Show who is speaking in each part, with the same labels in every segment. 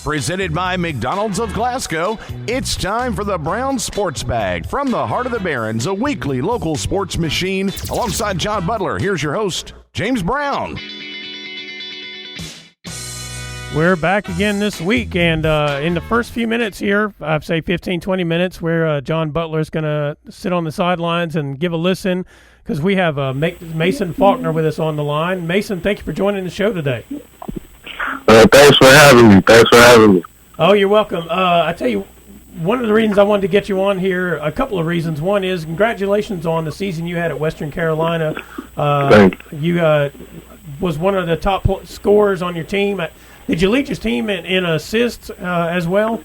Speaker 1: Presented by McDonald's of Glasgow, it's time for the Brown Sports Bag. From the heart of the Barrens, a weekly local sports machine. Alongside John Butler, here's your host, James Brown.
Speaker 2: We're back again this week, and in the first few minutes here, I'd say 15, 20 minutes, where John Butler is going to sit on the sidelines and give a listen, because we have Mason Faulkner with us on the line. Mason, thank you for joining the show today.
Speaker 3: Thanks for having me.
Speaker 2: Oh, you're welcome. I tell you, one of the reasons I wanted to get you on here, a couple of reasons. One is congratulations on the season you had at Western Carolina. You was one of the top scorers on your team. Did you lead your team in assists as well?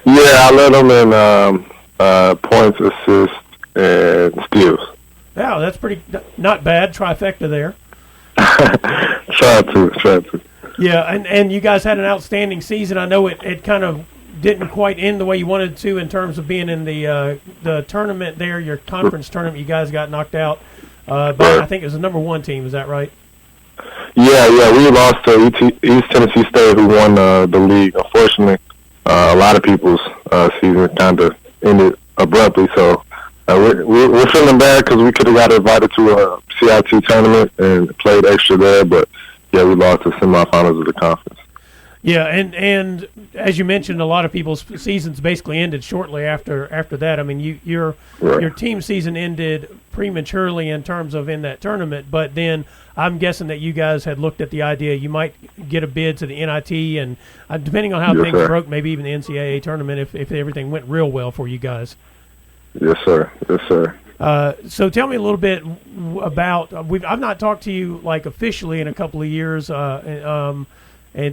Speaker 3: Yeah, I led them in points, assists, and steals.
Speaker 2: Yeah, that's pretty not bad. Trifecta there.
Speaker 3: Try to.
Speaker 2: Yeah, and you guys had an outstanding season. I know it kind of didn't quite end the way you wanted to in terms of being in the tournament there, your conference tournament. You guys got knocked out by, I think it was the number one team. Is that right?
Speaker 3: Yeah, we lost to East Tennessee State, who won the league. Unfortunately, a lot of people's season kind of ended abruptly, so we're feeling bad because we could have got invited to a CIT tournament and played extra there, but yeah, we lost the semifinals of the conference.
Speaker 2: Yeah, and as you mentioned, a lot of people's seasons basically ended shortly after that. I mean, your team season ended prematurely in terms of in that tournament, but then I'm guessing that you guys had looked at the idea you might get a bid to the NIT, and depending on how things broke, maybe even the NCAA tournament if everything went real well for you guys.
Speaker 3: Yes, sir.
Speaker 2: So tell me a little bit about I've not talked to you like officially in a couple of years, and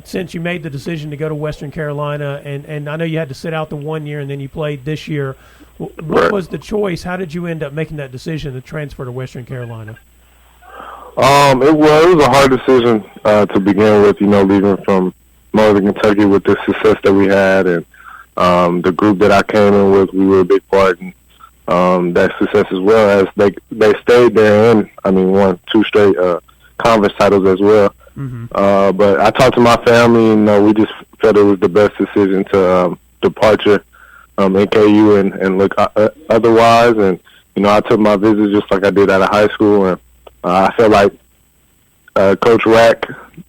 Speaker 2: since you made the decision to go to Western Carolina, and I know you had to sit out the 1 year and then you played this year. What was the choice? How did you end up making that decision to transfer to Western Carolina?
Speaker 3: It was a hard decision to begin with. Leaving from Northern Kentucky with the success that we had, and the group that I came in with, we were a big part in that success, as well as they stayed there and won 2 straight conference titles as well. Mm-hmm. But I talked to my family, and we just felt it was the best decision to departure NKU and look otherwise. And I took my visit just like I did out of high school, and I felt like Coach Rack,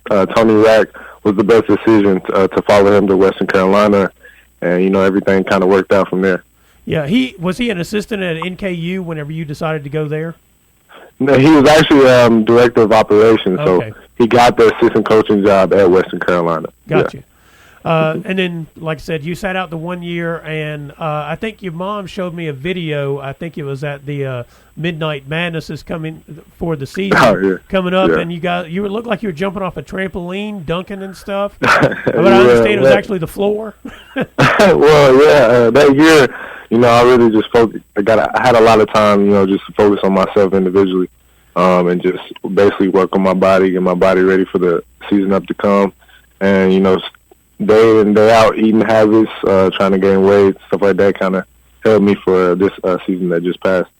Speaker 3: Tony Rack, was the best decision to follow him to Western Carolina, and everything kind of worked out from there.
Speaker 2: Yeah, was he an assistant at NKU whenever you decided to go there?
Speaker 3: No, he was actually director of operations, okay. So he got the assistant coaching job at Western Carolina.
Speaker 2: Gotcha. And then, like I said, you sat out the 1 year, and I think your mom showed me a video. I think it was at the Midnight Madness is coming for the season coming up, and you looked like you were jumping off a trampoline, dunking and stuff. But I understand it was actually the floor.
Speaker 3: Well, that year, I really just focused. I had a lot of time, just to focus on myself individually, and just basically work on my body, get my body ready for the season up to come, and day in, day out, eating habits, trying to gain weight, stuff like that kind of helped me for this season that just passed.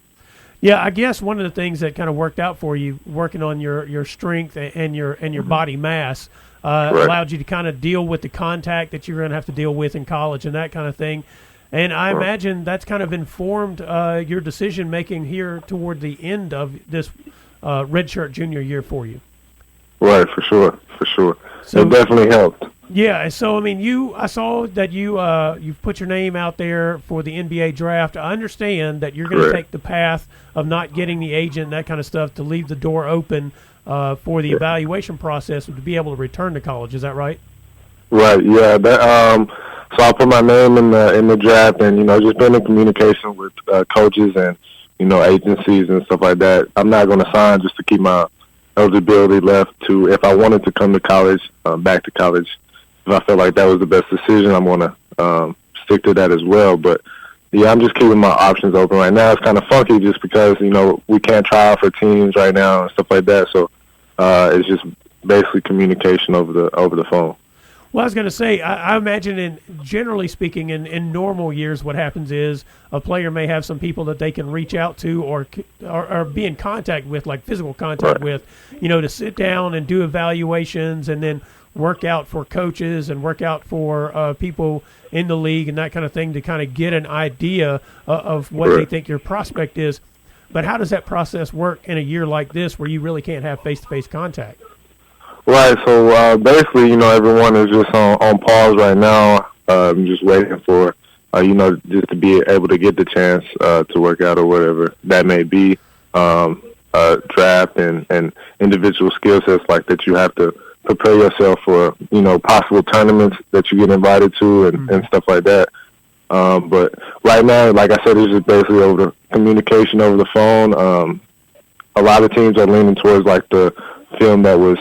Speaker 2: Yeah, I guess one of the things that kind of worked out for you, working on your strength and your body mass, allowed you to kind of deal with the contact that you're going to have to deal with in college and that kind of thing. And I imagine that's kind of informed your decision-making here toward the end of this redshirt junior year for you.
Speaker 3: Right, for sure. So it definitely helped.
Speaker 2: Yeah, so I saw that you've put your name out there for the NBA draft. I understand that you're going to take the path of not getting the agent and that kind of stuff to leave the door open for the evaluation process to be able to return to college. Is that right?
Speaker 3: Right. Yeah. So I put my name in the draft, and just been in communication with coaches and agencies and stuff like that. I'm not going to sign just to keep my eligibility left to, if I wanted to come to college, back to college. If I felt like that was the best decision, I'm going to stick to that as well. But, yeah, I'm just keeping my options open right now. It's kind of funky just because, we can't try out for teams right now and stuff like that. So it's just basically communication over the phone.
Speaker 2: Well, I was going to say, I imagine, generally speaking, in normal years, what happens is a player may have some people that they can reach out to or be in contact with, like physical contact with, to sit down and do evaluations. And then work out for coaches and work out for people in the league and that kind of thing to kind of get an idea of what they think your prospect is. But how does that process work in a year like this where you really can't have face-to-face contact?
Speaker 3: Right. So basically, everyone is just on pause right now. Just waiting for, just to be able to get the chance to work out or whatever that may be. Draft and individual skill sets like that you have to prepare yourself for, possible tournaments that you get invited to and stuff like that. But right now, like I said, it's just basically over communication over the phone. A lot of teams are leaning towards like the film that was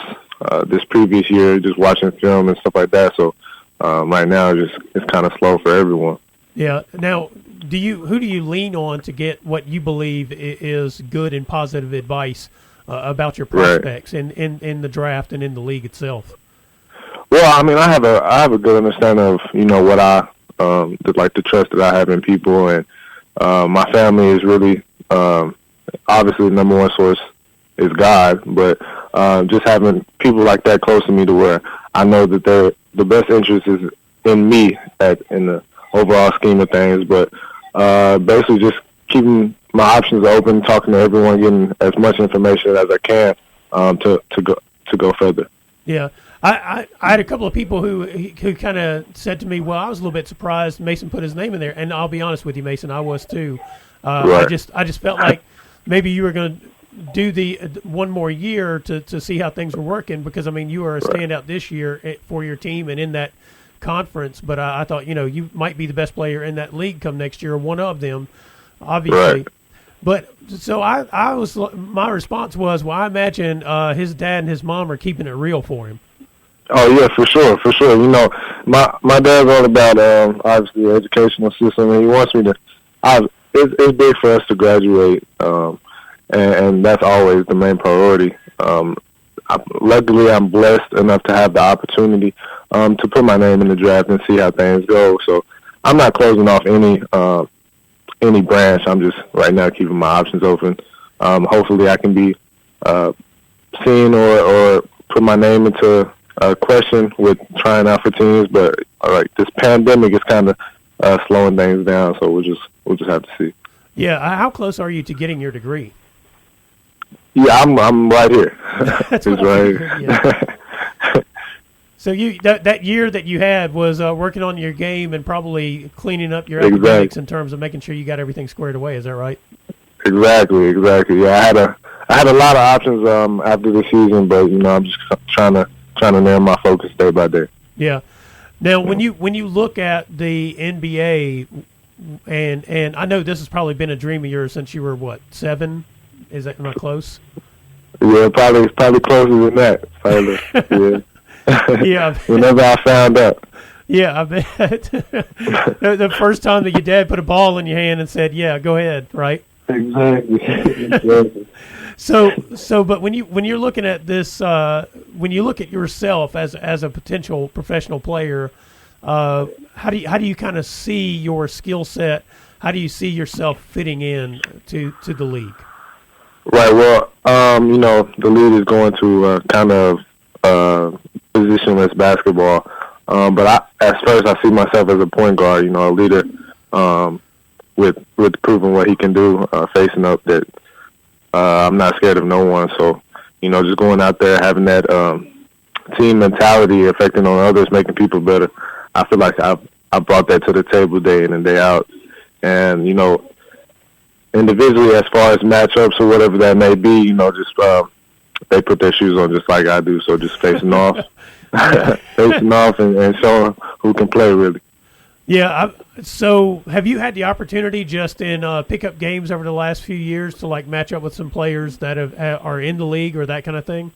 Speaker 3: this previous year, just watching film and stuff like that. So right now, it's kind of slow for everyone.
Speaker 2: Yeah. Now, who do you lean on to get what you believe is good and positive advice about your prospects in the draft and in the league itself?
Speaker 3: Well, I mean, I have a good understanding of what I the trust that I have in people, and my family is really obviously the number one source is God, but just having people like that close to me to where I know that the best interest is in me in the overall scheme of things, but basically just keeping my options open, talking to everyone, getting as much information as I can to go further.
Speaker 2: Yeah. I had a couple of people who kind of said to me, well, I was a little bit surprised Mason put his name in there, and I'll be honest with you, Mason, I was too. I just felt like maybe you were going to do the one more year to see how things were working, because I mean you were a standout this year for your team and in that conference, but I thought you might be the best player in that league come next year, or one of them, obviously.
Speaker 3: Right.
Speaker 2: But so my response was, well, I imagine his dad and his mom are keeping it real for him.
Speaker 3: Oh yeah, for sure. My dad's all about obviously the educational system, and he wants me to. It's big for us to graduate, and that's always the main priority. Luckily, I'm blessed enough to have the opportunity to put my name in the draft and see how things go. So I'm not closing off any branch. I'm just right now keeping my options open. Hopefully, I can be seen or put my name into a question with trying out for teams. But this pandemic is kind of slowing things down. So we'll just have to see.
Speaker 2: Yeah, how close are you to getting your degree?
Speaker 3: Yeah, I'm right here.
Speaker 2: That's
Speaker 3: it's right here.
Speaker 2: Yeah. So that year that you had was working on your game and probably cleaning up your academics in terms of making sure you got everything squared away. Is that right?
Speaker 3: Exactly. Yeah, I had a lot of options after the season, but I'm just trying to narrow my focus day by day.
Speaker 2: Yeah. Now, when you look at the NBA, and I know this has probably been a dream of yours since you were 7? Am I close?
Speaker 3: Yeah, probably closer than that. Probably, yeah.
Speaker 2: Yeah.
Speaker 3: Whenever I found out.
Speaker 2: Yeah, I bet. The first time that your dad put a ball in your hand and said, "Yeah, go ahead," right?
Speaker 3: Exactly.
Speaker 2: But when you're looking at this, when you look at yourself as a potential professional player, how do you kind of see your skill set? How do you see yourself fitting in to the league?
Speaker 3: Right. Well, the league is going to kind of positionless basketball. But at first, I see myself as a point guard. A leader with proving what he can do, facing up that I'm not scared of no one. So, just going out there, having that team mentality, affecting on others, making people better. I feel like I brought that to the table day in and day out. And, individually, as far as matchups or whatever that may be, just they put their shoes on just like I do. So just facing off, and showing who can play really.
Speaker 2: Yeah. So have you had the opportunity just in pickup games over the last few years to match up with some players that are in the league or that kind of thing?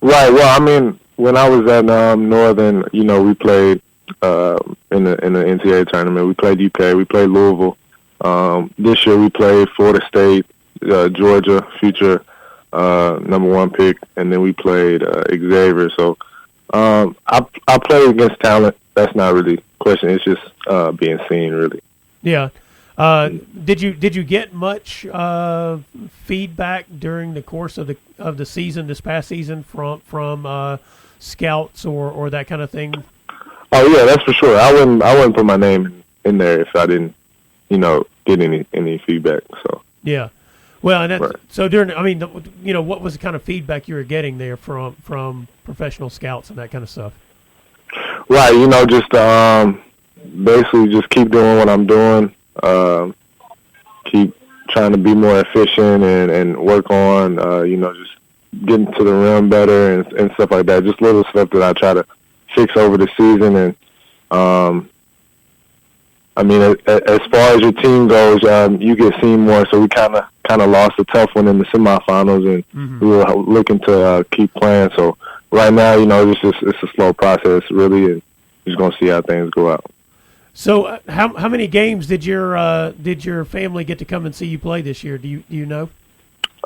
Speaker 3: Right. Well, I mean, when I was at Northern, we played in the NCAA tournament. We played UK. We played Louisville. This year we played Florida State, Georgia, future number 1 pick, and then we played Xavier. So I play against talent. That's not really a question. It's just being seen, really.
Speaker 2: Yeah. Did you get much feedback during the course of the season, this past season, from scouts or that kind of thing?
Speaker 3: Oh yeah, that's for sure. I wouldn't put my name in there if I didn't, get any feedback. So
Speaker 2: yeah, well, and that's,
Speaker 3: right.
Speaker 2: so what was the kind of feedback you were getting there from professional scouts and that kind of stuff?
Speaker 3: Right, just basically just keep doing what I'm doing. Keep trying to be more efficient and work on, just getting to the rim better and stuff like that. Just little stuff that I try to fix over the season. And as far as your team goes, you get seen more. So we kind of lost a tough one in the semifinals, and we were looking to keep playing. So right now, it's a slow process, really, and just gonna see how things go out.
Speaker 2: So how many games did your family get to come and see you play this year? Do you know?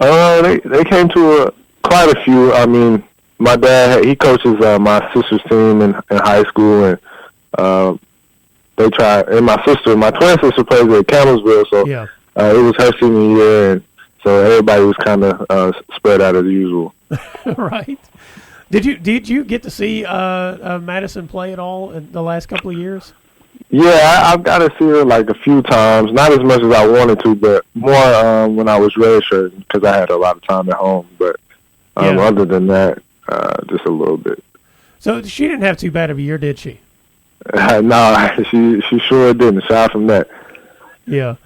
Speaker 3: They came to quite a few. I mean, my dad, he coaches my sister's team in high school, and they try. And my twin sister plays at Campbellsville, so
Speaker 2: yeah.
Speaker 3: It was her senior year, and so everybody was kind of spread out as usual.
Speaker 2: Right. Did you get to see Madison play at all in the last couple of years?
Speaker 3: Yeah, I've got to see her like a few times. Not as much as I wanted to, but more when I was redshirting because I had a lot of time at home. But other than that, just a little bit.
Speaker 2: So she didn't have too bad of a year, did she?
Speaker 3: No, she sure didn't. Aside from that.
Speaker 2: Yeah.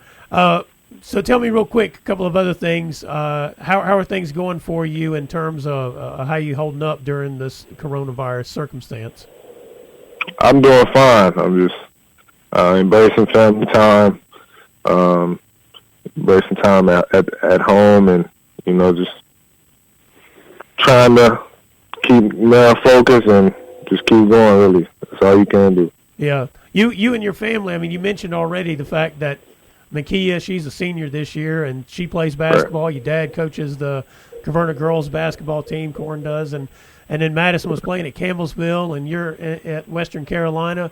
Speaker 2: So tell me real quick a couple of other things. How are things going for you in terms of how you holding up during this coronavirus circumstance?
Speaker 3: I'm doing fine. I'm just embracing family time, embracing time at home, and just trying to keep focused and just keep going. Really, that's all you can do.
Speaker 2: Yeah, you and your family. I mean, you mentioned already the fact that Makia, she's a senior this year, and she plays basketball. Right. Your dad coaches the Caverna girls basketball team. Corn does, and then Madison was playing at Campbellsville, and you're at Western Carolina.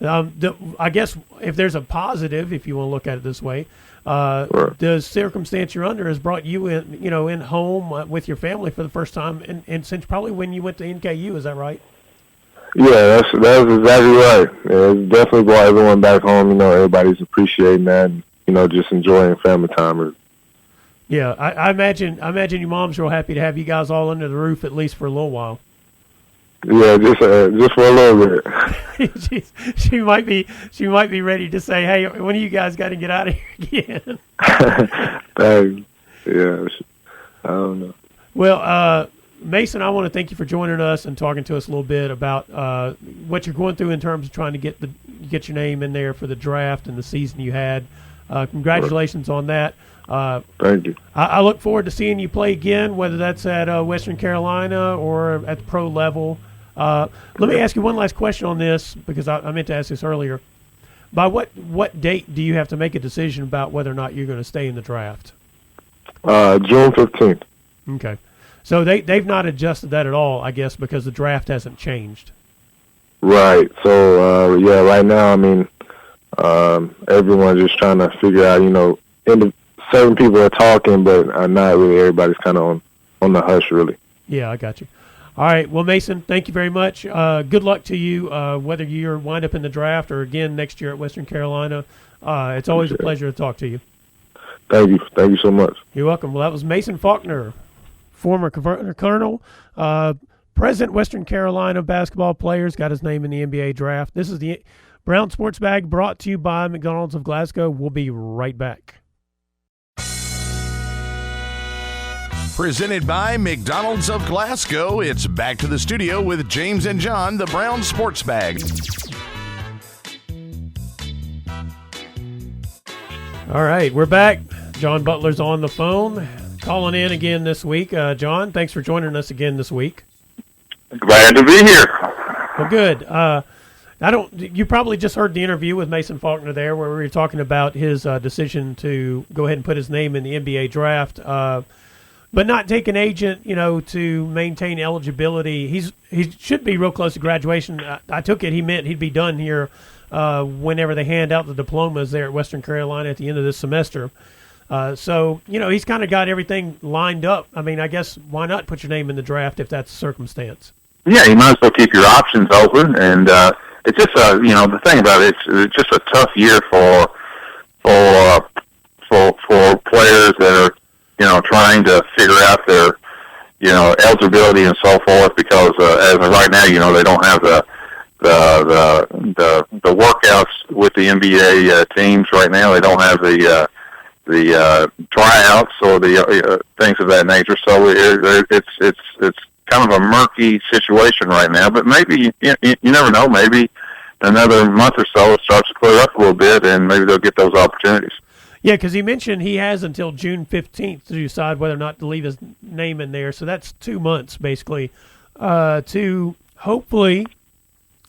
Speaker 2: I guess if there's a positive, if you want to look at it this way, the circumstance you're under has brought you in home with your family for the first time, and since probably when you went to NKU. Is that right?
Speaker 3: Yeah, that's exactly right. Yeah, it's definitely brought everyone back home. Everybody's appreciating that, and just enjoying family time.
Speaker 2: Yeah, I imagine your mom's real happy to have you guys all under the roof at least for a little while.
Speaker 3: Yeah, just for a little bit.
Speaker 2: she might be ready to say, "Hey, when do you guys got to get out of here again?"
Speaker 3: Thanks. Yeah, I don't know.
Speaker 2: Well, Mason, I want to thank you for joining us and talking to us a little bit about what you're going through in terms of trying to get your name in there for the draft and the season you had. Congratulations on that.
Speaker 3: Thank you.
Speaker 2: I look forward to seeing you play again, whether that's at Western Carolina or at the pro level. Let me ask you one last question on this, because I meant to ask this earlier. By what date do you have to make a decision about whether or not you're going to stay in the draft?
Speaker 3: June 15th.
Speaker 2: Okay. So they've not adjusted that at all, I guess, because the draft hasn't changed. Right.
Speaker 3: So, right now, I mean, everyone's just trying to figure out, certain people are talking, but not really. Everybody's kind of on the hush, really.
Speaker 2: Yeah, I got you. All right. Well, Mason, thank you very much. Good luck to you, whether you wind up in the draft or again next year at Western Carolina. It's always a pleasure to talk to you.
Speaker 3: Thank you. Thank you so much.
Speaker 2: You're welcome. Well, that was Mason Faulkner, former Colonel, President Western Carolina basketball players, got his name in the NBA draft. This is the Brown Sports Bag brought to you by McDonald's of Glasgow. We'll be right back.
Speaker 1: Presented by McDonald's of Glasgow, it's back to the studio with James and John, the Brown Sports Bag.
Speaker 2: All right, we're back. John Butler's on the phone, calling in again this week. John, thanks for joining us again this week.
Speaker 4: Glad to be here.
Speaker 2: Well, good. You probably just heard the interview with Mason Faulkner there, where we were talking about his decision to go ahead and put his name in the NBA draft. But not take an agent, to maintain eligibility. He should be real close to graduation. I took it he meant he'd be done here whenever they hand out the diplomas there at Western Carolina at the end of this semester. So, he's kind of got everything lined up. I mean, I guess why not put your name in the draft if that's the circumstance?
Speaker 4: Yeah, you might as well keep your options open, and it's just the thing about it, it's just a tough year for players that are trying to figure out their eligibility and so forth, because as of right now, they don't have the workouts with the NBA teams right now. They don't have the tryouts or the things of that nature. So it's kind of a murky situation right now. But maybe you never know. Maybe another month or so it starts to clear up a little bit, and maybe they'll get those opportunities.
Speaker 2: Yeah, because he mentioned he has until June 15th to decide whether or not to leave his name in there. So that's 2 months, basically, to hopefully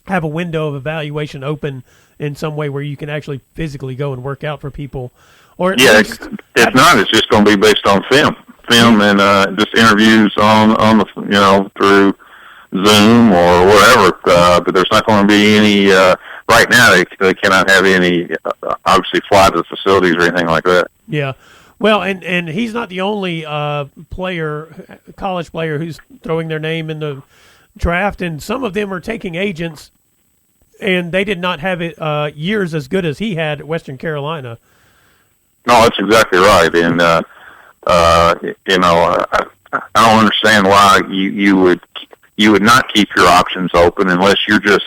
Speaker 2: have a window of evaluation open in some way where you can actually physically go and work out for people. Or at least,
Speaker 4: if not, it's just going to be based on film and just interviews on the through Zoom or whatever. But there's not going to be any right now. They cannot have any obviously fly to the facilities or anything like that.
Speaker 2: Yeah. Well, and he's not the only college player who's throwing their name in the draft, and some of them are taking agents, and they did not have it years as good as he had at Western Carolina.
Speaker 4: No, that's exactly right, and I don't understand why you would not keep your options open unless you're just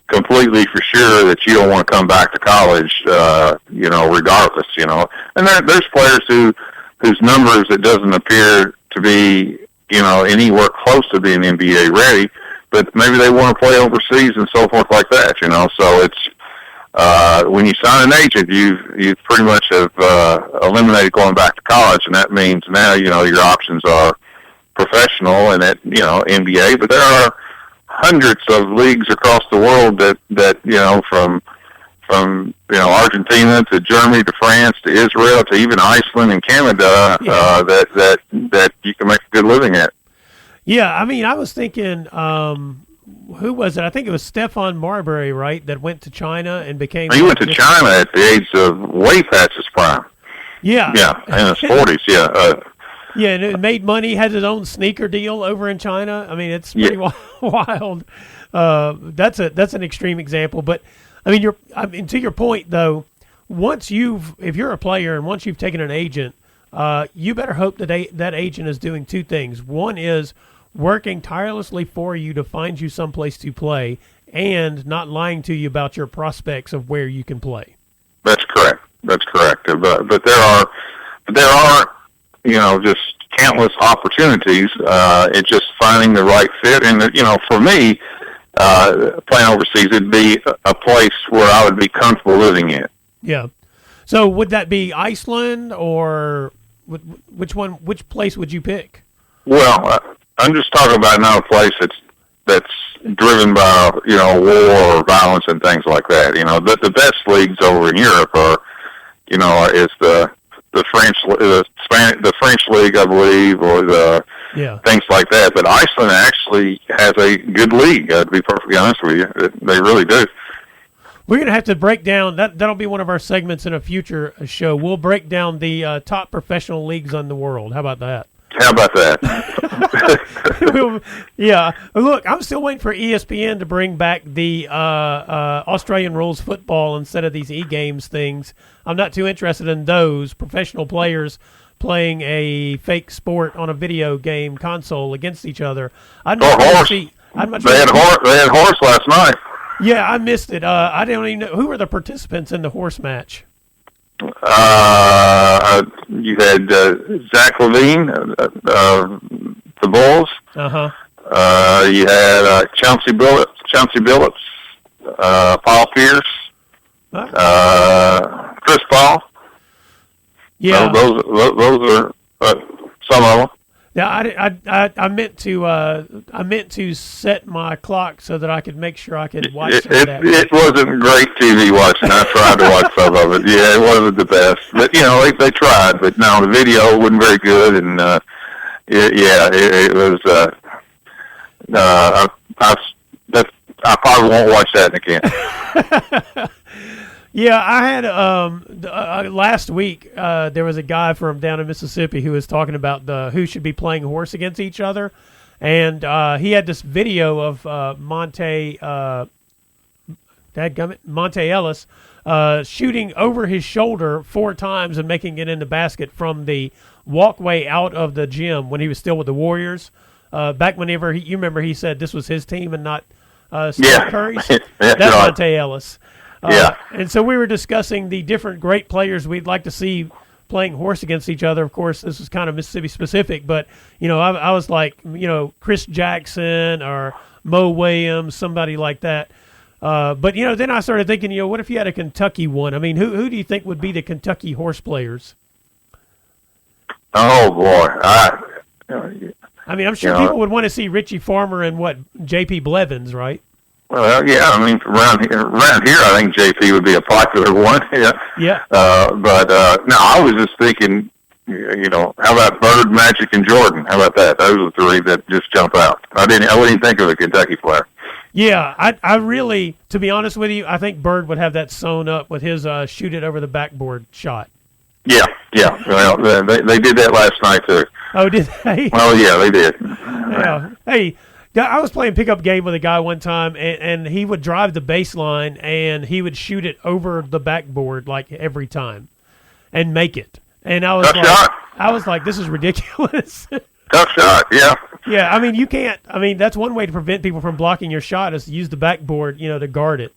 Speaker 4: completely for sure that you don't want to come back to college, regardless, And there's players whose numbers, it doesn't appear to be, anywhere close to being NBA ready, but maybe they want to play overseas and so forth like that, So it's when you sign an agent, you pretty much have eliminated going back to college, and that means now your options are professional and at NBA. But there are hundreds of leagues across the world that from Argentina to Germany to France to Israel to even Iceland and Canada that you can make a good living at.
Speaker 2: Yeah, I mean, I was thinking, who was it? I think it was Stephon Marbury, right, that went to China and became...
Speaker 4: He went to China at the age of way past his prime.
Speaker 2: Yeah.
Speaker 4: Yeah, in his 40s, yeah.
Speaker 2: Yeah, and it made money, had his own sneaker deal over in China. I mean, it's pretty wild. That's an extreme example. But, I mean, to your point, though, if you're a player and once you've taken an agent, you better hope that that agent is doing two things. One is working tirelessly for you to find you someplace to play and not lying to you about your prospects of where you can play.
Speaker 4: That's correct. But there are just countless opportunities. It's just finding the right fit. And, for me, playing overseas, it'd be a place where I would be comfortable living in.
Speaker 2: Yeah. So would that be Iceland or which place would you pick?
Speaker 4: Well, I'm just talking about another place that's driven by, war or violence and things like that. The best leagues over in Europe are, is the French league, I believe, or things like that. But Iceland actually has a good league, to be perfectly honest with you. They really do.
Speaker 2: We're going to have to break down, that'll be one of our segments in a future show. We'll break down the top professional leagues in the world. How about that?
Speaker 4: How about that?
Speaker 2: Yeah. Look, I'm still waiting for ESPN to bring back the Australian rules football instead of these e-games things. I'm not too interested in those professional players playing a fake sport on a video game console against each other. They had
Speaker 4: horse last night.
Speaker 2: Yeah, I missed it. I don't even know who were the participants in the horse match.
Speaker 4: You had Zach Levine, the Bulls. You had Chauncey Billups, Paul Pierce, Chris Paul.
Speaker 2: Yeah,
Speaker 4: those are some of them.
Speaker 2: Yeah, I meant to set my clock so that I could make sure I could watch that.
Speaker 4: It wasn't great TV watching. I tried to watch some of it. Yeah, it wasn't the best, but they tried. But no, the video wasn't very good, and it was. I probably won't watch that again.
Speaker 2: Yeah, I had last week. There was a guy from down in Mississippi who was talking about who should be playing horse against each other, and he had this video of Monte Ellis shooting over his shoulder 4 times and making it in the basket from the walkway out of the gym when he was still with the Warriors. Back whenever you remember, he said this was his team and not Steph Curry's. That's
Speaker 4: right.
Speaker 2: Monte Ellis. And so we were discussing the different great players we'd like to see playing horse against each other. Of course, this is kind of Mississippi specific, but I was like, Chris Jackson or Mo Williams, somebody like that. But then I started thinking, what if you had a Kentucky one? I mean, who do you think would be the Kentucky horse players?
Speaker 4: Oh boy,
Speaker 2: I mean, I'm sure people would want to see Richie Farmer and J.P. Blevins, right?
Speaker 4: Well, yeah. I mean, around here, I think JP would be a popular one.
Speaker 2: Yeah.
Speaker 4: But no, I was just thinking, how about Bird, Magic, and Jordan? How about that? Those are 3 that just jump out. I wouldn't even think of a Kentucky player.
Speaker 2: Yeah, I really, to be honest with you, I think Bird would have that sewn up with his shoot it over the backboard shot.
Speaker 4: Yeah. Well, they did that last night too.
Speaker 2: Oh, did they?
Speaker 4: Oh, yeah, they did.
Speaker 2: Yeah. Hey, I was playing pickup game with a guy one time, and he would drive the baseline, and he would shoot it over the backboard like every time, and make it. And I was like, this is ridiculous.
Speaker 4: Tough shot, yeah.
Speaker 2: Yeah, I mean, you can't. I mean, that's one way to prevent people from blocking your shot is to use the backboard, to guard it.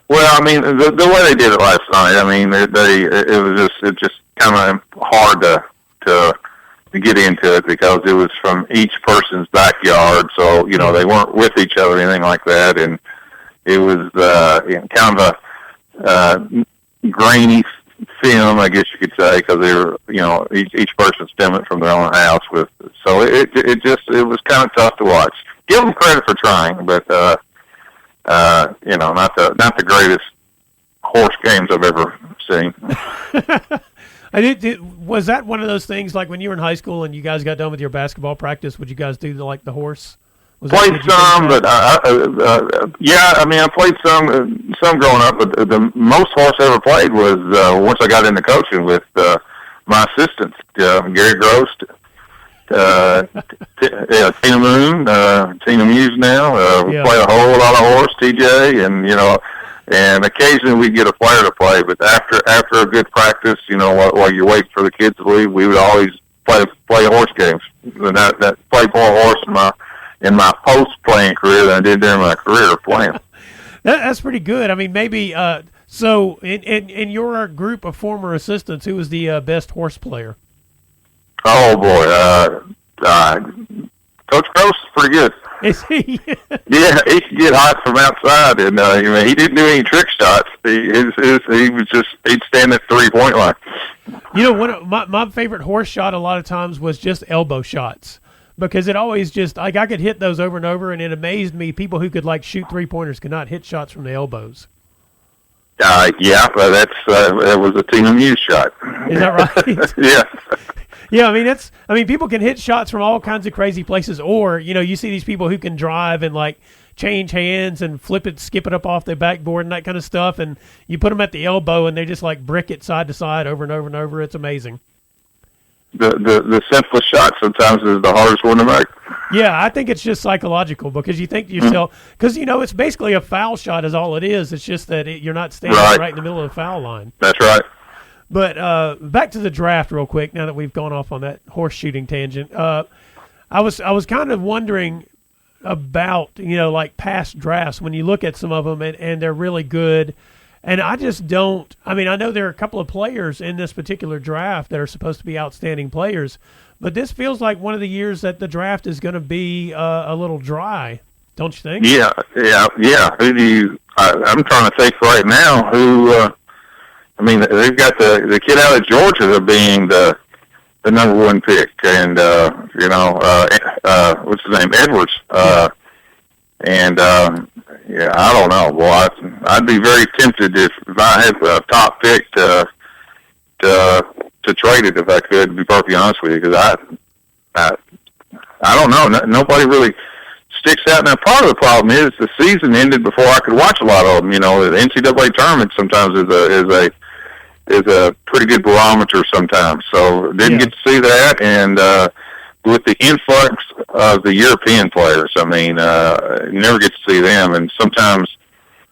Speaker 4: Well, I mean, the way they did it last night, I mean, it just kind of hard to get into it because it was from each person's backyard, so they weren't with each other or anything like that, and it was kind of a grainy film, I guess you could say, because they were each person's filming from their own house so it was kind of tough to watch. Give them credit for trying, but not the greatest horse games I've ever seen.
Speaker 2: Was that one of those things like when you were in high school and you guys got done with your basketball practice? Would you guys do the horse?
Speaker 4: Played some, but yeah. I mean, I played some growing up, but the most horse I ever played was once I got into coaching with my assistants, Gary Gross, Tina Moon, Tina Muse now. We play a whole lot of horse, TJ, and occasionally we get a player to play. But after a good practice, while you're waiting for the kids to leave, we would always play horse games. And that played more horse in my post-playing career than I did during my career of playing.
Speaker 2: That's pretty good. I mean, maybe so in your group of former assistants, who was the best horse player?
Speaker 4: Oh, boy. Coach Gross is pretty good.
Speaker 2: Is he?
Speaker 4: Yeah, he could get hot from outside, and he didn't do any trick shots. He'd stand at the 3-point line.
Speaker 2: One of my favorite horse shot a lot of times was just elbow shots. Because it always just, I could hit those over and over, and it amazed me. People who could, shoot three-pointers could not hit shots from the elbows.
Speaker 4: Yeah, but that was a Tina Muse shot.
Speaker 2: Is that right?
Speaker 4: Yeah.
Speaker 2: Yeah, I mean, people can hit shots from all kinds of crazy places, or, you see these people who can drive and, change hands and flip it, skip it up off their backboard and that kind of stuff, and you put them at the elbow, and they just, brick it side to side over and over and over. It's amazing.
Speaker 4: The simplest shot sometimes is the hardest one to make.
Speaker 2: Yeah, I think it's just psychological because you think to yourself, because, it's basically a foul shot is all it is. It's just that you're not standing right in the middle of the foul line.
Speaker 4: That's right.
Speaker 2: But back to the draft real quick, now that we've gone off on that horse shooting tangent. I was kind of wondering about, past drafts when you look at some of them and they're really good. And I just don't – I mean, I know there are a couple of players in this particular draft that are supposed to be outstanding players, but this feels like one of the years that the draft is going to be a little dry, don't you think?
Speaker 4: Yeah. Who do you – I'm trying to think right now who they've got the kid out of Georgia being the number one pick, and, what's his name, Edwards. Yeah, I don't know. Well, I'd be very tempted if I had a top pick to trade it if I could. To be perfectly honest with you, because I don't know. Nobody really sticks out. Now, part of the problem is the season ended before I could watch a lot of them. The NCAA tournament sometimes is a pretty good barometer sometimes. So didn't get to see that, and with the influx of the European players, I mean, you never get to see them, and sometimes,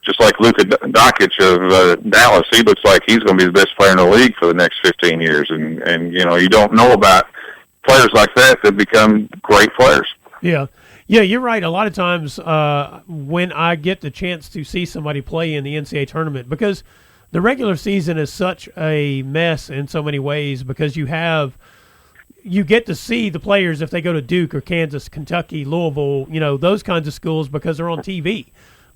Speaker 4: just like Luka Doncic of Dallas, he looks like he's going to be the best player in the league for the next 15 years, and you know, you don't know about players like that become great players.
Speaker 2: Yeah. Yeah, you're right. A lot of times when I get the chance to see somebody play in the NCAA tournament, because the regular season is such a mess in so many ways, because you get to see the players if they go to Duke or Kansas, Kentucky, Louisville, you know, those kinds of schools because they're on TV.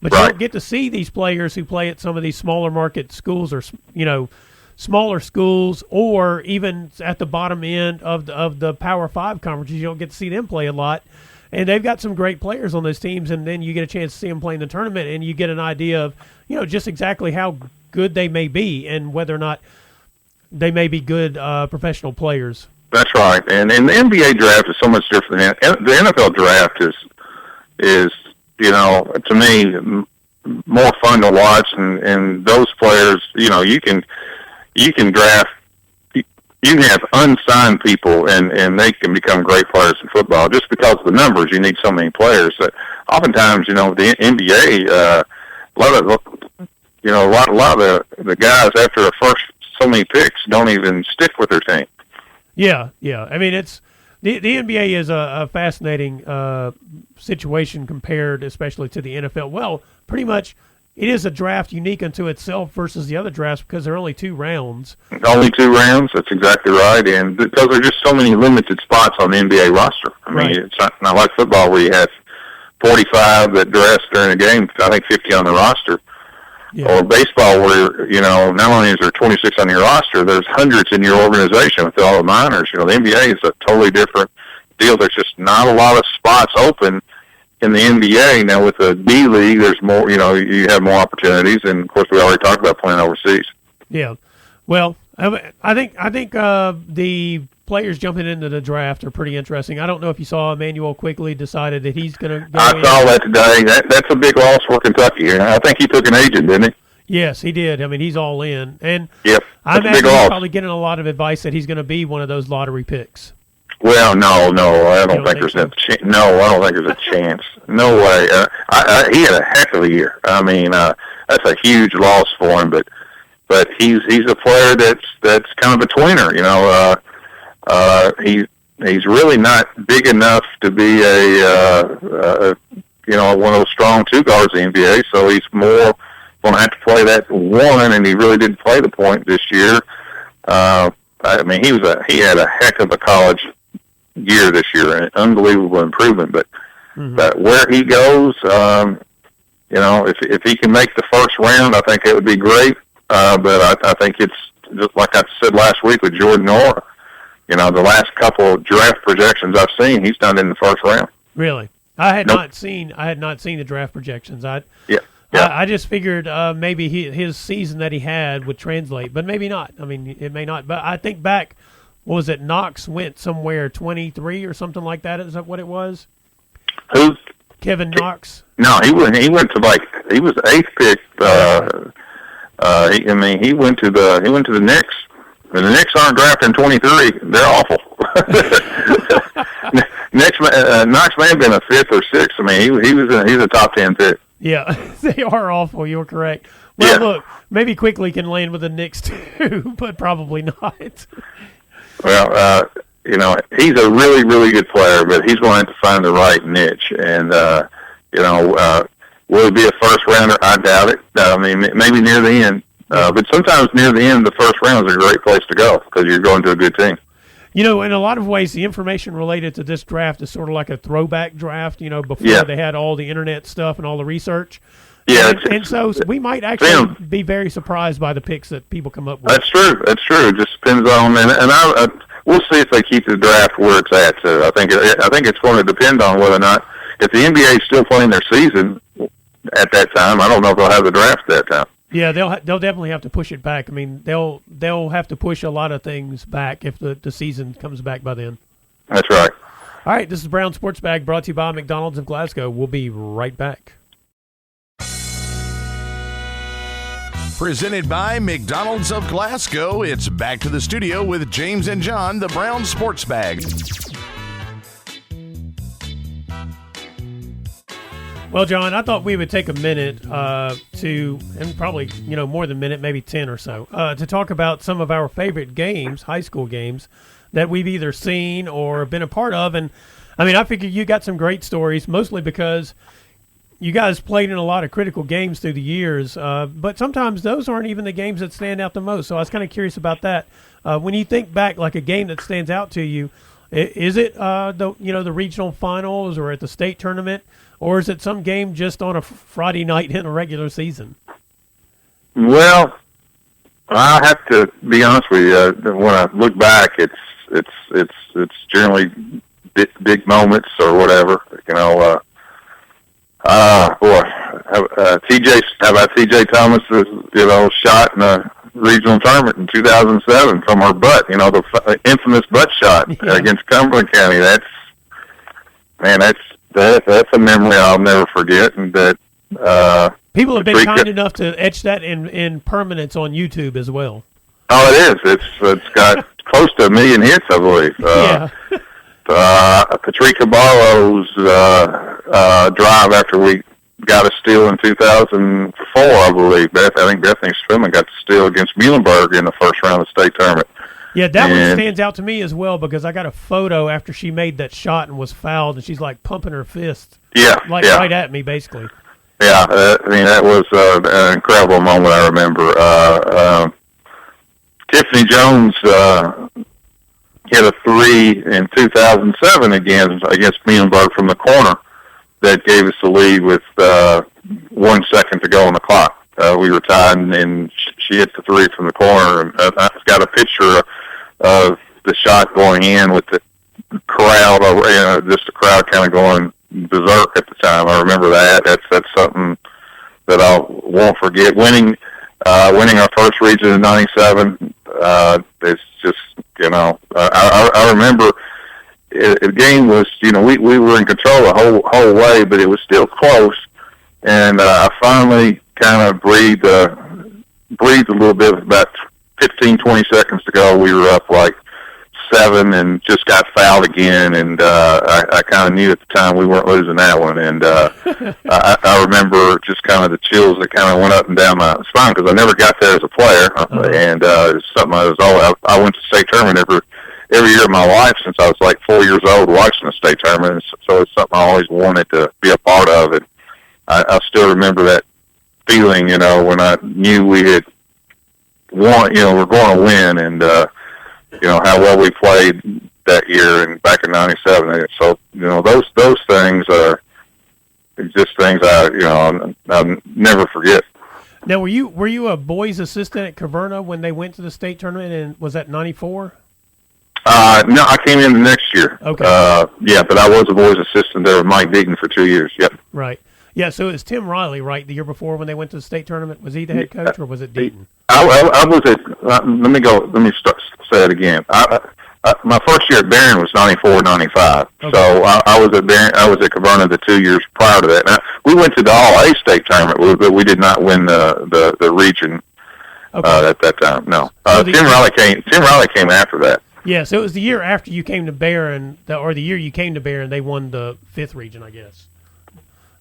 Speaker 2: But you don't get to see these players who play at some of these smaller market schools or, you know, smaller schools, or even at the bottom end of the Power 5 conferences. You don't get to see them play a lot. And they've got some great players on those teams, and then you get a chance to see them play in the tournament, and you get an idea of, you know, just exactly how good they may be and whether or not they may be good professional players.
Speaker 4: That's right. And the NBA draft is so much different. The NFL draft is you know, to me, more fun to watch, and those players, you know, you can draft, you can have unsigned people, and they can become great players in football just because of the numbers. You need so many players. Oftentimes, you know, the NBA, a lot of the guys after the first so many picks don't even stick with their team.
Speaker 2: Yeah. I mean, it's the NBA is a fascinating situation compared, especially to the NFL. Well, pretty much, it is a draft unique unto itself versus the other drafts because there are only 2 rounds.
Speaker 4: Only 2 rounds. That's exactly right. And because there are just so many limited spots on the NBA roster. I mean, it's not like football where you have 45 that dress during a game. I think 50 on the roster. Yeah. Or baseball where, you know, not only is there 26 on your roster, there's hundreds in your organization with all the minors. You know, the NBA is a totally different deal. There's just not a lot of spots open in the NBA. Now with the D League, there's more, you know, you have more opportunities, and of course we already talked about playing overseas. Yeah.
Speaker 2: Well, I think the players jumping into the draft are pretty interesting. I don't know if you saw Emmanuel Quigley decided that he's going to go
Speaker 4: I saw that today. That's a big loss for Kentucky. I think he took an agent, didn't he?
Speaker 2: Yes, he did. I mean, he's all in. And
Speaker 4: yep,
Speaker 2: I imagine he's probably getting a lot of advice that he's going to be one of those lottery picks.
Speaker 4: Well, no, I don't think there's a chance. No, I don't think there's a chance. No way. He had a heck of a year. I mean, that's a huge loss for him. But he's a player that's kind of a tweener. You know, he's really not big enough to be you know, one of those strong 2 guards in the NBA. So he's more going to have to play that 1, and he really didn't play the point this year. I mean, he had a heck of a college year this year, an unbelievable improvement. But where he goes, you know, if he can make the first round, I think it would be great. But I think it's just like I said last week with Jordan Noah. You know, the last couple of draft projections I've seen, he's done in the first round.
Speaker 2: Really, I had not seen the draft projections. I just figured maybe his season that he had would translate, but maybe not. I mean, it may not. But I think back, what was it? Knox went somewhere 23 or something like that. Is that what it was?
Speaker 4: Who?
Speaker 2: Kevin Knox.
Speaker 4: No, he went to he was the 8th pick. He went to the Knicks. And the Knicks aren't drafting 23. They're awful. Knox may have been a 5th or 6th. I mean, he's a top 10 pick.
Speaker 2: Yeah, they are awful. You're correct. Well, look, maybe Quickly can land with the Knicks too, but probably not.
Speaker 4: Well, you know, he's a really, really good player, but he's going to have to find the right niche. And, you know, will he be a first rounder? I doubt it. I mean, maybe near the end. But sometimes near the end, the first round is a great place to go because you're going to a good team.
Speaker 2: You know, in a lot of ways, the information related to this draft is sort of like a throwback draft, you know, before they had all the internet stuff and all the research.
Speaker 4: Yeah.
Speaker 2: And so we might actually be very surprised by the picks that people come up with.
Speaker 4: That's true. It just depends on, and we'll see if they keep the draft where it's at. So I think it's going to depend on whether or not, if the NBA is still playing their season at that time, I don't know if they'll have the draft at that time.
Speaker 2: Yeah, they'll definitely have to push it back. I mean, they'll have to push a lot of things back if the season comes back by then.
Speaker 4: That's right.
Speaker 2: All right, this is Brown Sports Bag brought to you by McDonald's of Glasgow. We'll be right back.
Speaker 1: Presented by McDonald's of Glasgow, it's back to the studio with James and John, the Brown Sports Bag.
Speaker 2: Well, John, I thought we would take a minute and probably, more than a minute, maybe 10 or so, to talk about some of our favorite games, high school games, that we've either seen or been a part of. And, I figure you got some great stories, mostly because you guys played in a lot of critical games through the years, but sometimes those aren't even the games that stand out the most. So I was kind of curious about that. When you think back, like a game that stands out to you, is it the regional finals or at the state tournament, or is it some game just on a Friday night in a regular season?
Speaker 4: Well, I have to be honest with you. When I look back, it's generally big moments or whatever. How about TJ Thomas' shot in a regional tournament in 2007 from her butt, the infamous butt shot against Cumberland County. That's a memory I'll never forget. And that
Speaker 2: people have been kind enough to etch that in permanence on YouTube as well.
Speaker 4: Oh, it is. It's got close to 1 million hits, I believe. Patricia Barlow's drive after we got a steal in 2004, I believe. I think Bethany Spillman got the steal against Muhlenberg in the first round of the state tournament.
Speaker 2: Yeah, that one stands out to me as well because I got a photo after she made that shot and was fouled, and she's like pumping her fist. Right at me, basically.
Speaker 4: Yeah, that was an incredible moment. I remember Tiffany Jones hit a 3 in 2007 against Muhlenberg from the corner that gave us the lead with 1 second to go on the clock. We were tied, and she hit the 3 from the corner. And I've got a picture of the shot going in with the crowd, just the crowd kind of going berserk at the time. I remember that. That's something that I won't forget. Winning our first region in '97. It's just I remember. The game was, we were in control the whole way, but it was still close. And I finally kind of breathed a little bit. About 15, 20 seconds to go, we were up like 7 and just got fouled again. And I kind of knew at the time we weren't losing that one. And I remember just kind of the chills that kind of went up and down my spine because I never got there as a player. And it's something I went to state tournament every year of my life since I was like 4 years old watching the state tournament. So it's something I always wanted to be a part of. And I still remember that feeling, when I knew we had won, we're going to win, and, how well we played that year and back in '97. So, those things are just things I'll never forget.
Speaker 2: Now, were you a boys assistant at Caverna when they went to the state tournament, and was that '94?
Speaker 4: No, I came in the next year.
Speaker 2: Okay.
Speaker 4: But I was a boys assistant there with Mike Deaton for 2 years. Yep.
Speaker 2: Right. Yeah, so it was Tim Riley, right, the year before when they went to the state tournament? Was he the head coach, or was it Deaton?
Speaker 4: I was at, let me say it again. My first year at Barron was '94, '95. Okay. So I was at Caverna the 2 years prior to that. Now, we went to the All-A state tournament, but we did not win the region at that time. No. Tim Riley came after that.
Speaker 2: Yeah, so it was the year after you came to Barron, or the year you came to Barron, they won the 5th region, I guess.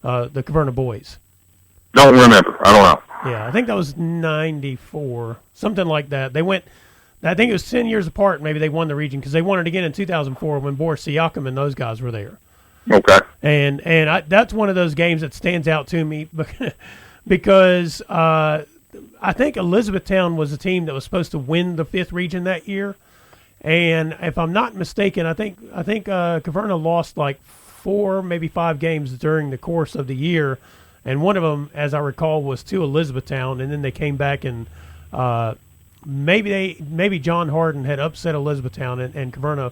Speaker 2: The Caverna boys.
Speaker 4: Don't remember. I don't know.
Speaker 2: Yeah, I think that was '94, something like that. They went, I think it was 10 years apart, maybe they won the region, because they won it again in 2004 when Boris Siakam and those guys were there.
Speaker 4: Okay.
Speaker 2: And that's one of those games that stands out to me because I think Elizabethtown was the team that was supposed to win the 5th region that year. And if I'm not mistaken, I think Caverna lost like 4, maybe 5 games during the course of the year, and one of them, as I recall, was to Elizabethtown, and then they came back and maybe John Harden had upset Elizabethtown, and Caverna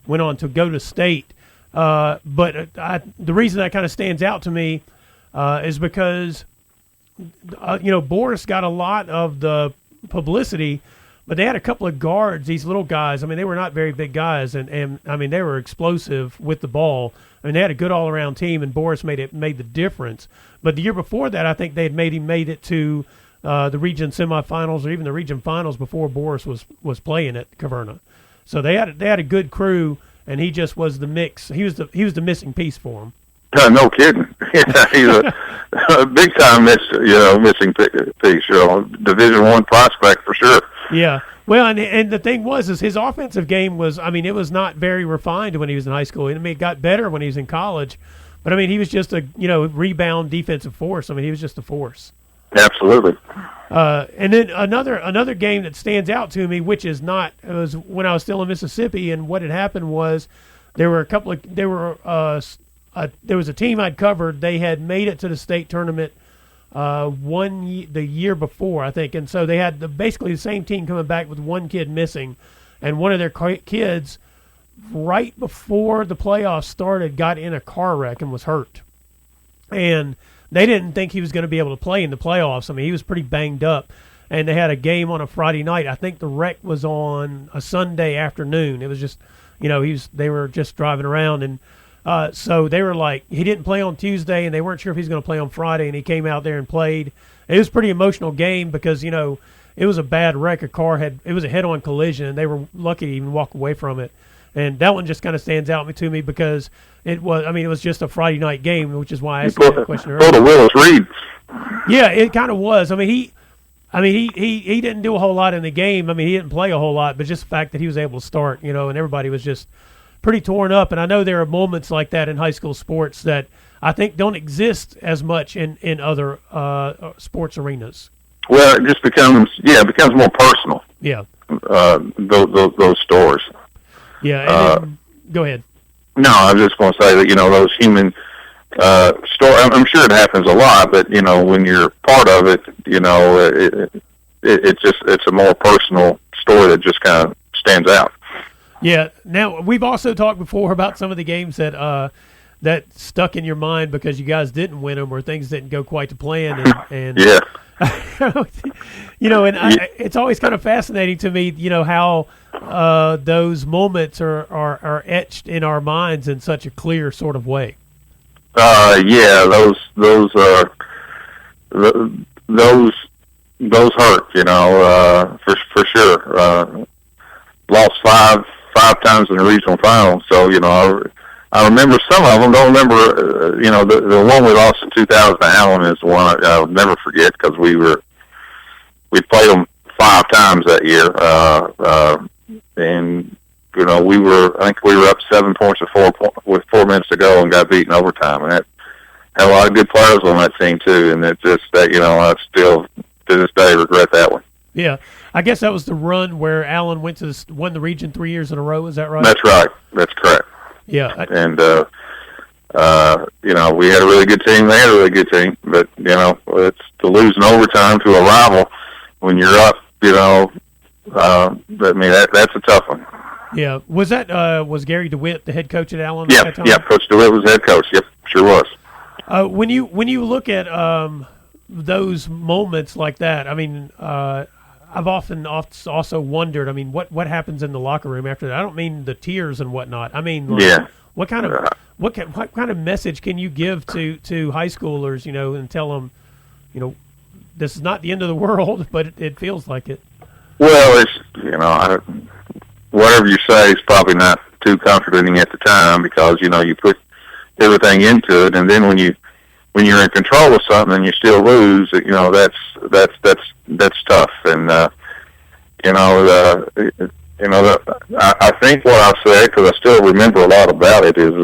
Speaker 2: went on to go to state. But the reason that kind of stands out to me is because Boris got a lot of the publicity. But they had a couple of guards, these little guys. I mean, they were not very big guys, and I mean, they were explosive with the ball. I mean, they had a good all-around team, and Boris made the difference. But the year before that, I think they had made it to the region semifinals or even the region finals before Boris was playing at Caverna. So they had a good crew, and he just was the mix. He was the missing piece for them.
Speaker 4: No kidding. He's a big time missing piece. Division I prospect for sure.
Speaker 2: Yeah. Well, and the thing was, is his offensive game was, I mean, it was not very refined when he was in high school. I mean, it got better when he was in college. But, I mean, he was just a, rebound defensive force. I mean, he was just a force.
Speaker 3: Absolutely.
Speaker 2: And then another game that stands out to me, which is not, it was when I was still in Mississippi, and what had happened was there was a team I'd covered. They had made it to the state tournament the year before, I think, and so they had basically the same team coming back with one kid missing, and one of their kids right before the playoffs started got in a car wreck and was hurt, and they didn't think he was going to be able to play in the playoffs. I mean, he was pretty banged up, and they had a game on a Friday night. I think the wreck was on a Sunday afternoon. It was just, they were just driving around, and so they were like, he didn't play on Tuesday, and they weren't sure if he was going to play on Friday, and he came out there and played. It was a pretty emotional game because, it was a bad wreck. It was a head-on collision, and they were lucky to even walk away from it. And that one just kind of stands out to me because it was just a Friday night game, which is why I asked you that question earlier.
Speaker 3: Go to Willis Reed.
Speaker 2: Yeah, it kind of was. He didn't do a whole lot in the game. I mean, he didn't play a whole lot, but just the fact that he was able to start, and everybody was just pretty torn up. And I know there are moments like that in high school sports that I think don't exist as much in other sports arenas.
Speaker 3: Well, it just becomes more personal.
Speaker 2: Yeah.
Speaker 3: Those stories.
Speaker 2: Yeah. Go ahead.
Speaker 3: No, I was just going to say that, those human stories, I'm sure it happens a lot, but, when you're part of it, it's a more personal story that just kind of stands out.
Speaker 2: Yeah. Now, we've also talked before about some of the games that stuck in your mind because you guys didn't win them or things didn't go quite to plan. And
Speaker 3: yeah.
Speaker 2: It's always kind of fascinating to me, how those moments are etched in our minds in such a clear sort of way.
Speaker 3: Yeah, those hurt, for sure. Lost five times in the regional final, so I remember some of them. Don't remember, the one we lost in 2000 to Allen is the one I'll never forget because we played them 5 times that year, and I think we were up 7 points with 4 minutes to go and got beat in overtime, and that had a lot of good players on that team too, and it's just that I still to this day regret that one.
Speaker 2: Yeah, I guess that was the run where Allen won the region 3 years in a row. Is that right?
Speaker 3: That's right. That's correct.
Speaker 2: Yeah.
Speaker 3: And, we had a really good team. They had a really good team. But, it's to lose in overtime to a rival when you're up, that's a tough one.
Speaker 2: Yeah. Was that was Gary DeWitt the head coach at Allen
Speaker 3: at
Speaker 2: that time?
Speaker 3: Yeah, Coach DeWitt was head coach. Yep, sure was.
Speaker 2: When you look at those moments like that, I mean, I've often also wondered, I mean, what happens in the locker room after that? I don't mean the tears and whatnot. I mean, what kind of message can you give to high schoolers, and tell them, this is not the end of the world, but it feels like it.
Speaker 3: Well, it's whatever you say is probably not too comforting at the time because you put everything into it, and then when you're in control of something and you still lose, that's tough. And I think what I said, because I still remember a lot about it, is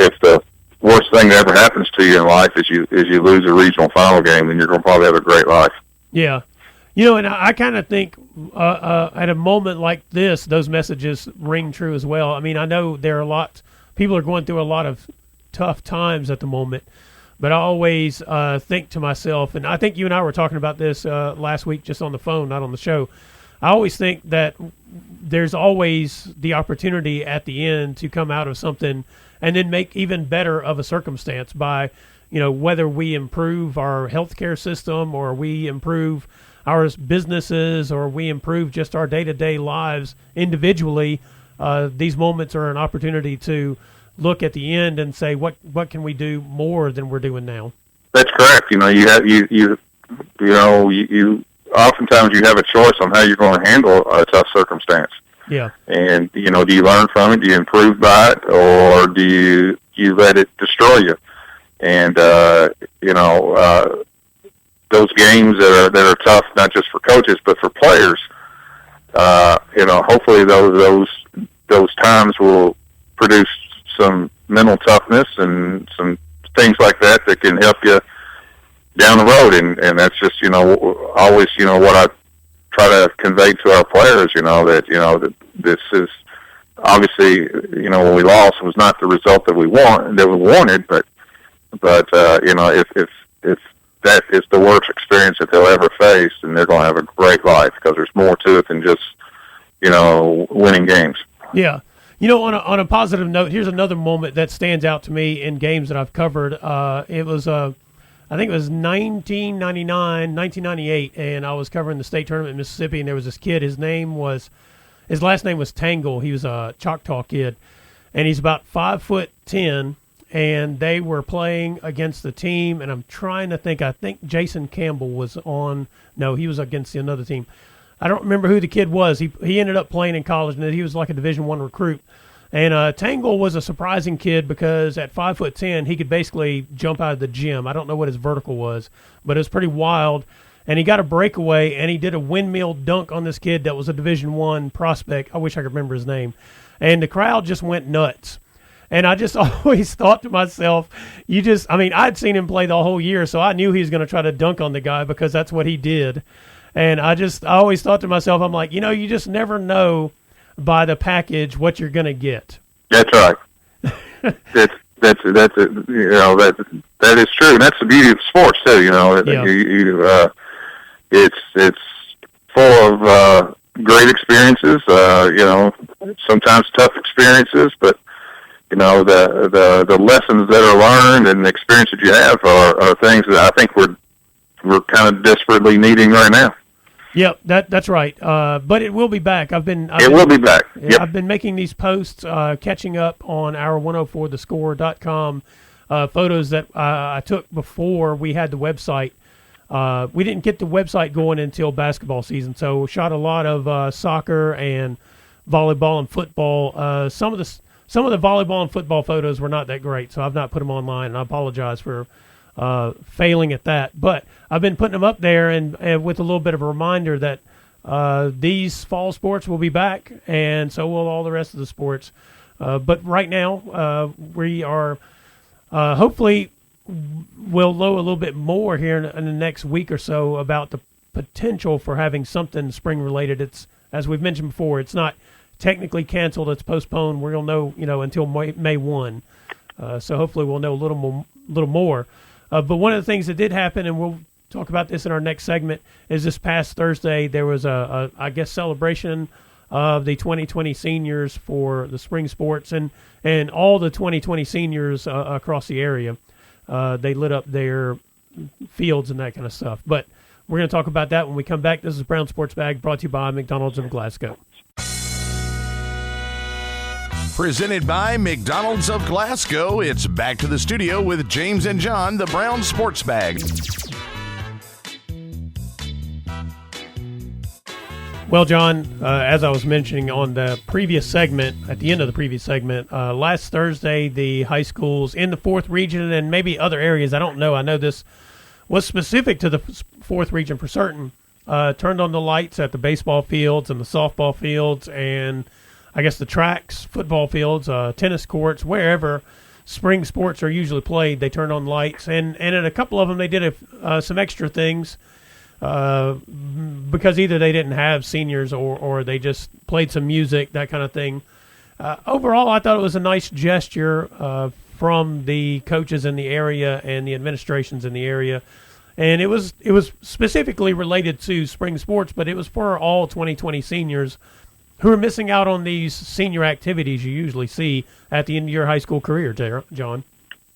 Speaker 3: if the worst thing that ever happens to you in life is you lose a regional final game, then you're going to probably have a great life.
Speaker 2: Yeah. And I kind of think at a moment like this, those messages ring true as well. I mean, I know people are going through a lot of tough times at the moment, but I always think to myself, and I think you and I were talking about this last week just on the phone, not on the show. I always think that there's always the opportunity at the end to come out of something and then make even better of a circumstance by, whether we improve our healthcare system or we improve our businesses or we improve just our day-to-day lives individually. These moments are an opportunity to look at the end and say, what can we do more than we're doing now?
Speaker 3: That's correct. You oftentimes you have a choice on how you're going to handle a tough circumstance.
Speaker 2: Yeah.
Speaker 3: And, do you learn from it? Do you improve by it? Or do you let it destroy you?
Speaker 4: and those games that are tough, not just for coaches but for players. Hopefully those times will produce some mental toughness and some things like that can help you down the road. And that's just, always, what I try to convey to our players, that this is obviously, when we lost, it was not the result that we wanted, but if that is the worst experience that they'll ever face, then they're going to have a great life, because there's more to it than just, winning games.
Speaker 2: Yeah. On a positive note, here's another moment that stands out to me in games that I've covered. It was, I think it was 1998, and I was covering the state tournament in Mississippi, and there was this kid. His last name was Tangle. He was a Choctaw kid, and he's about 5'10", and they were playing against the team, and I'm trying to think. I think Jason Campbell was on. No, he was against another team. I don't remember who the kid was. He ended up playing in college, and he was like a Division I recruit. And Tangle was a surprising kid because at 5'10", he could basically jump out of the gym. I don't know what his vertical was, but it was pretty wild. And he got a breakaway, and he did a windmill dunk on this kid that was a Division I prospect. I wish I could remember his name. And the crowd just went nuts. And I just always thought to myself, I'd seen him play the whole year, so I knew he was going to try to dunk on the guy because that's what he did. And I always thought to myself, I'm like, you just never know by the package what you're going to get.
Speaker 4: That's right. That is true. And that's the beauty of sports too.
Speaker 2: Yeah.
Speaker 4: It's full of great experiences. Sometimes tough experiences, but the lessons that are learned and the experience that you have are things that I think we're kind of desperately needing right now.
Speaker 2: Yep, that's right. But it will be back. It
Speaker 4: will be back. Yep.
Speaker 2: I've been making these posts, catching up on our 104thescore.com photos that I took before we had the website. We didn't get the website going until basketball season, so shot a lot of soccer and volleyball and football. Some of the volleyball and football photos were not that great, so I've not put them online, and I apologize for failing at that. But I've been putting them up there, and with a little bit of a reminder that these fall sports will be back, and so will all the rest of the sports. But right now, we are hopefully we'll know a little bit more here in the next week or so about the potential for having something spring-related. It's, as we've mentioned before, it's not technically canceled. It's postponed. We're going to know, until May 1. So hopefully we'll know a little more. But one of the things that did happen, and we'll talk about this in our next segment, is this past Thursday there was a celebration of the 2020 seniors for the spring sports, and all the 2020 seniors across the area. They lit up their fields and that kind of stuff. But we're going to talk about that when we come back. This is Brown Sports Bag, brought to you by McDonald's of Glasgow.
Speaker 1: Presented by McDonald's of Glasgow, it's back to the studio with James and John, the Brown Sports Bag.
Speaker 2: Well, John, as I was mentioning on the previous segment, at the end of the previous segment, last Thursday, the high schools in the 4th region and maybe other areas, I don't know. I know this was specific to the 4th region for certain, turned on the lights at the baseball fields and the softball fields and I guess the tracks, football fields, tennis courts, wherever spring sports are usually played. They turned on lights. And at a couple of them, they did some extra things. Because either they didn't have seniors or they just played some music, that kind of thing. Overall, I thought it was a nice gesture from the coaches in the area and the administrations in the area. And it was specifically related to spring sports, but it was for all 2020 seniors who are missing out on these senior activities you usually see at the end of your high school career, John.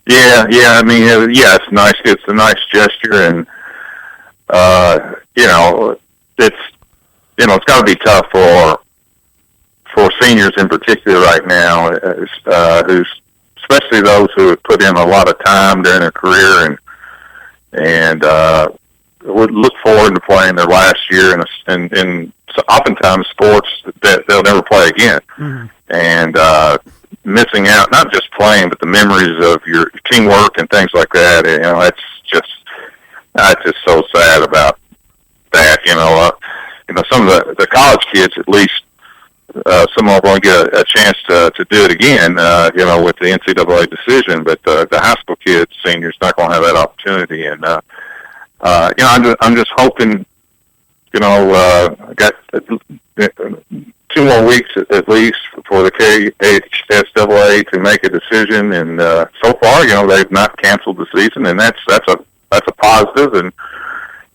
Speaker 4: Yeah. I mean, it's nice. It's a nice gesture, and it's got to be tough for seniors in particular right now, especially those who have put in a lot of time during their career and would look forward to playing their last year in oftentimes sports that they'll never play again. Mm-hmm. And missing out, not just playing, but the memories of your teamwork and things like that. You know, that's just so sad about that. You know, some of the college kids, at least, some of them will get a chance to do it again, you know, with the NCAA decision, but the high school kids, seniors, not going to have that opportunity. And, you know, I'm just hoping, you know, got 2 more weeks at least for the KHSAA to make a decision. And so far, you know, they've not canceled the season, and that's a positive. And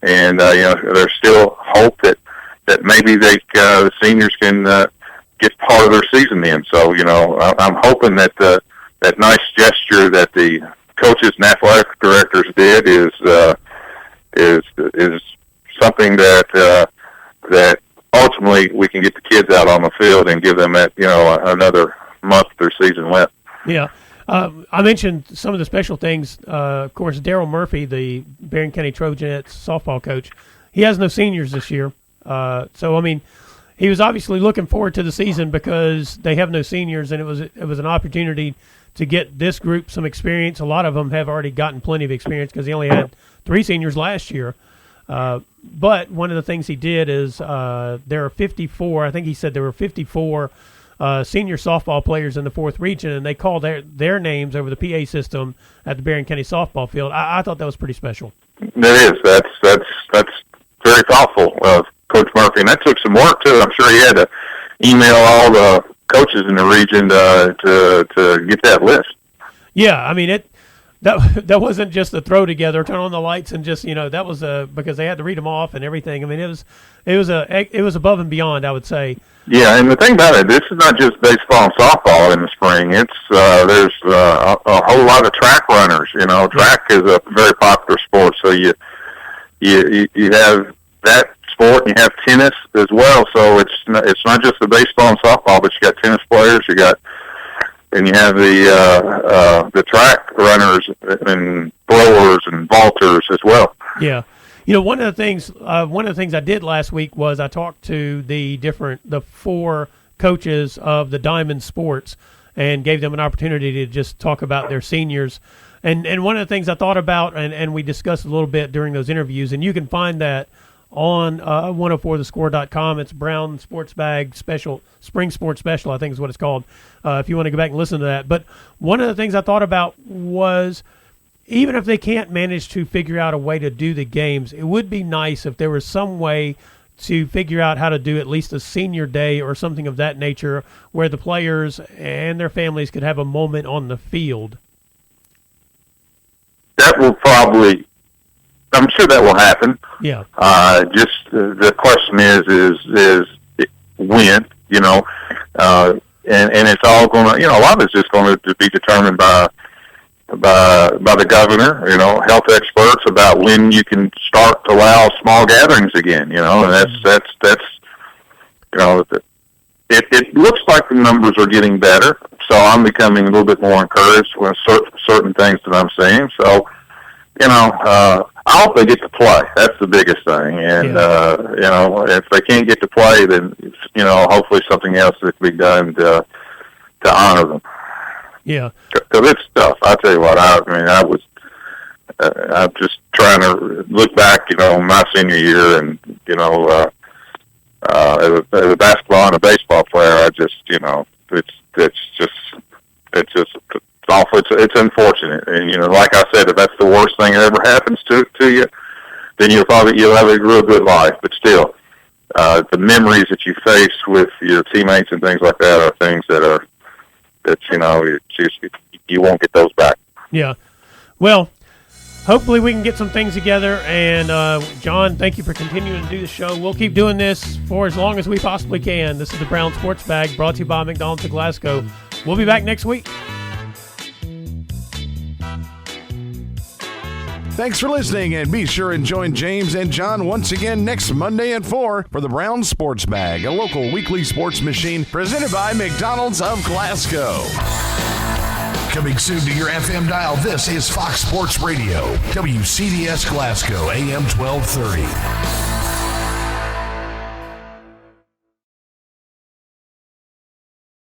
Speaker 4: you know, there's still hope that maybe the seniors can get part of their season in. So, you know, I'm hoping that that nice gesture that the coaches and athletic directors did is something that ultimately we can get the kids out on the field and give them that, you know, another month of their season left.
Speaker 2: Yeah. I mentioned some of the special things. Of course, Daryl Murphy, the Barron County Trojans softball coach, he has no seniors this year. So, I mean, he was obviously looking forward to the season because they have no seniors, and it was an opportunity to get this group some experience. A lot of them have already gotten plenty of experience because he only had 3 seniors last year. But one of the things he did is there are 54, I think he said there were 54 senior softball players in the 4th region, and they called their names over the PA system at the Barron County softball field. I thought that was pretty special.
Speaker 4: It is. That's very thoughtful of Coach Murphy, and that took some work too. I'm sure he had to email all the coaches in the region to get that list. Yeah,
Speaker 2: I mean that wasn't just a throw together, turn on the lights, and just, you know, that was because they had to read them off and everything. I mean, it was above and beyond, I would say.
Speaker 4: Yeah, and the thing about it, this is not just baseball and softball in the spring. It's there's a whole lot of track runners. You know, track is a very popular sport, so you have that sport, and you have tennis as well. So it's not just the baseball and softball, but you got tennis players, and you have the track runners and blowers and vaulters as well.
Speaker 2: Yeah. You know, one of the things I did last week was I talked to the 4 coaches of the Diamond Sports and gave them an opportunity to just talk about their seniors. And one of the things I thought about, and we discussed a little bit during those interviews, and you can find that on 104thescore.com. It's Brown Sports Bag Special, Spring Sports Special, I think is what it's called, if you want to go back and listen to that. But one of the things I thought about was, even if they can't manage to figure out a way to do the games, it would be nice if there was some way to figure out how to do at least a senior day or something of that nature where the players and their families could have a moment on the field.
Speaker 4: That will probably, I'm sure that will happen.
Speaker 2: Yeah.
Speaker 4: Just the question is when, you know, and it's all going to, you know, a lot of it's just going to be determined by the governor, you know, health experts about when you can start to allow small gatherings again, you know, and that's you know, it looks like the numbers are getting better, so I'm becoming a little bit more encouraged with certain things that I'm seeing. So, you know, I hope they get to play. That's the biggest thing, and you know, if they can't get to play, then, you know, hopefully something else that can be done to honor them.
Speaker 2: Yeah,
Speaker 4: because it's tough. I tell you what, I'm just trying to look back, you know, my senior year, and, you know, as a basketball and a baseball player, I just, you know, it's awful. It's unfortunate, and, you know, like I said, if that's the worst thing that ever happens to you, then you'll have a real good life. But still, the memories that you face with your teammates and things like that are things that you know, you won't get those back.
Speaker 2: Yeah. Well, hopefully we can get some things together. And, John, thank you for continuing to do the show. We'll keep doing this for as long as we possibly can. This is the Brown Sports Bag, brought to you by McDonald's of Glasgow. We'll be back next week.
Speaker 1: Thanks for listening, and be sure and join James and John once again next Monday at 4 for the Brown Sports Bag, a local weekly sports machine presented by McDonald's of Glasgow.
Speaker 5: Coming soon to your FM dial, this is Fox Sports Radio, WCDS Glasgow, AM 1230.